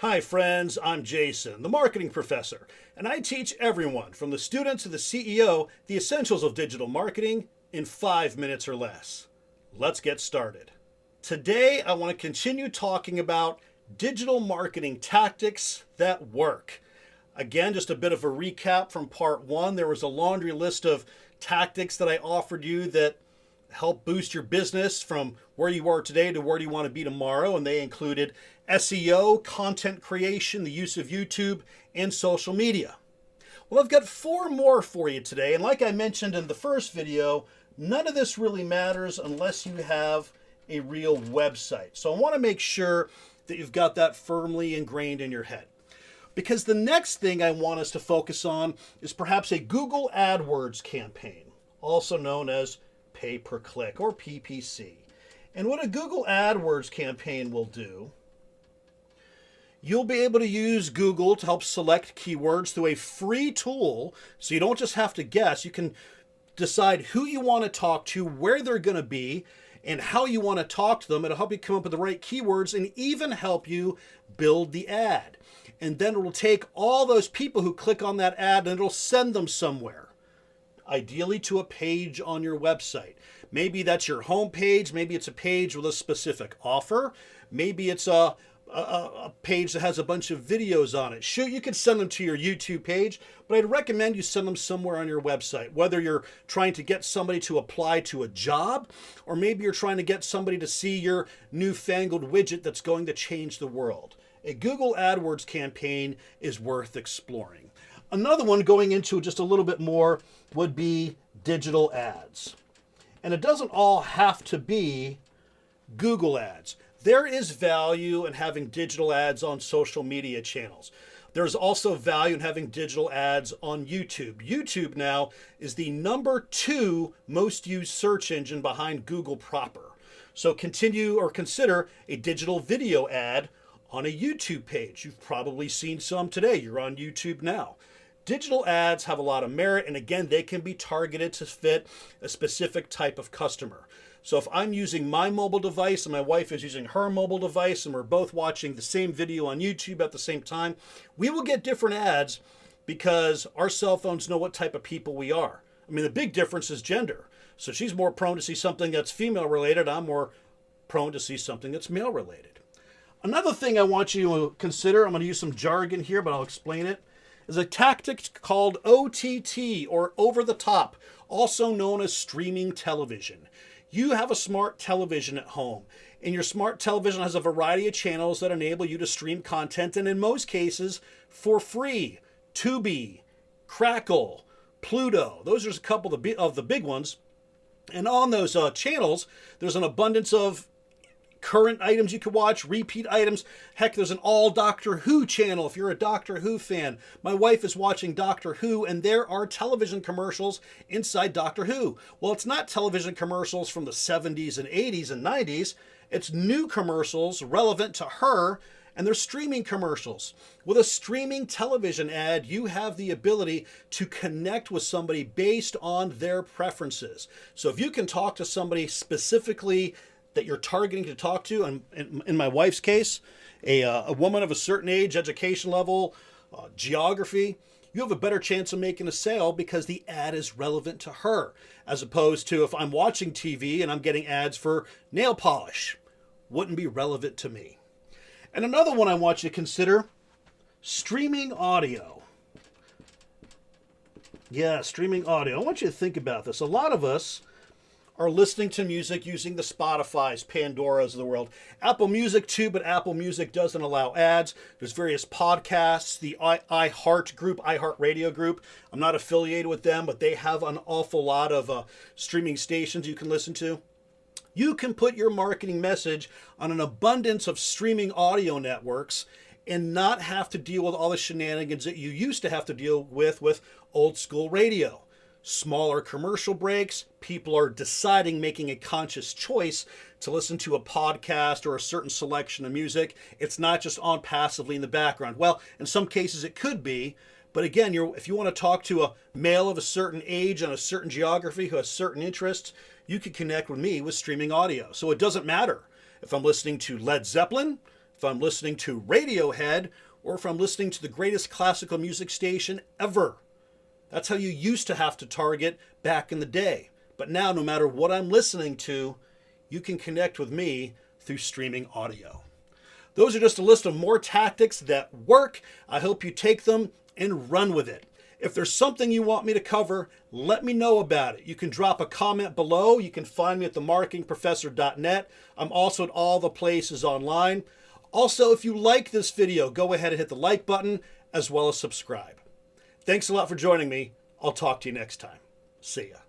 Hi friends, I'm Jason, the marketing professor, and I teach everyone from the student to the CEO the essentials of digital marketing in 5 minutes or less. Let's get started. Today I want to continue talking about digital marketing tactics that work. Again, just a bit of a recap from part 1. There was a laundry list of tactics that I offered you that help boost your business from where you are today to where you want to be tomorrow, and they included SEO, content creation, the use of YouTube, and social media. Well, I've got 4 more for you today, and like I mentioned in the first video, none of this really matters unless you have a real website. So I want to make sure that you've got that firmly ingrained in your head. Because the next thing I want us to focus on is perhaps a Google AdWords campaign, also known as pay-per-click or PPC. And what a Google AdWords campaign will do, you'll be able to use Google to help select keywords through a free tool, so you don't just have to guess. You can decide who you want to talk to, where they're going to be, and how you want to talk to them. It'll help you come up with the right keywords and even help you build the ad. And then it'll take all those people who click on that ad and it'll send them somewhere, ideally to a page on your website. Maybe that's your home page. Maybe it's a page with a specific offer. Maybe it's a page that has a bunch of videos on it. Sure, you could send them to your YouTube page, but I'd recommend you send them somewhere on your website, whether you're trying to get somebody to apply to a job, or maybe you're trying to get somebody to see your newfangled widget that's going to change the world. A Google AdWords campaign is worth exploring. Another one, going into just a little bit more, would be digital ads. And it doesn't all have to be Google ads. There is value in having digital ads on social media channels. There's also value in having digital ads on YouTube. YouTube now is the #2 most used search engine behind Google proper. So consider a digital video ad on a YouTube page. You've probably seen some today. You're on YouTube now. Digital ads have a lot of merit, and again, they can be targeted to fit a specific type of customer. So if I'm using my mobile device and my wife is using her mobile device and we're both watching the same video on YouTube at the same time, we will get different ads because our cell phones know what type of people we are. I mean, the big difference is gender. So she's more prone to see something that's female related. I'm more prone to see something that's male related. Another thing I want you to consider, I'm going to use some jargon here, but I'll explain it, is a tactic called OTT, or over the top, also known as streaming television. You have a smart television at home, and your smart television has a variety of channels that enable you to stream content, and in most cases, for free. Tubi, Crackle, Pluto, those are a couple of the big ones. And on those channels, there's an abundance of current items you can watch, repeat items. Heck, there's an all Doctor Who channel if you're a Doctor Who fan. My wife is watching Doctor Who, and there are television commercials inside Doctor Who. Well, it's not television commercials from the 70s and 80s and 90s. It's new commercials relevant to her, and they're streaming commercials. With a streaming television ad, you have the ability to connect with somebody based on their preferences. So if you can talk to somebody specifically that you're targeting to talk to, and in my wife's case, a woman of a certain age, education level, geography, you have a better chance of making a sale because the ad is relevant to her, as opposed to if I'm watching TV and I'm getting ads for nail polish, wouldn't be relevant to me. And another one I want you to consider, streaming audio. Yeah, streaming audio. I want you to think about this. A lot of us are listening to music using the Spotifys, Pandoras of the world. Apple Music too, but Apple Music doesn't allow ads. There's various podcasts, the iHeartRadio group. I'm not affiliated with them, but they have an awful lot of streaming stations you can listen to. You can put your marketing message on an abundance of streaming audio networks and not have to deal with all the shenanigans that you used to have to deal with old school radio. Smaller commercial breaks, people are making a conscious choice to listen to a podcast or a certain selection of music. It's not just on passively in the background. Well, in some cases it could be, but again, if you want to talk to a male of a certain age on a certain geography who has certain interests, you can connect with me with streaming audio. So it doesn't matter if I'm listening to Led Zeppelin, if I'm listening to Radiohead, or if I'm listening to the greatest classical music station ever. That's how you used to have to target back in the day. But now, no matter what I'm listening to, you can connect with me through streaming audio. Those are just a list of more tactics that work. I hope you take them and run with it. If there's something you want me to cover, let me know about it. You can drop a comment below. You can find me at themarketingprofessor.net. I'm also at all the places online. Also, if you like this video, go ahead and hit the like button as well as subscribe. Thanks a lot for joining me. I'll talk to you next time. See ya.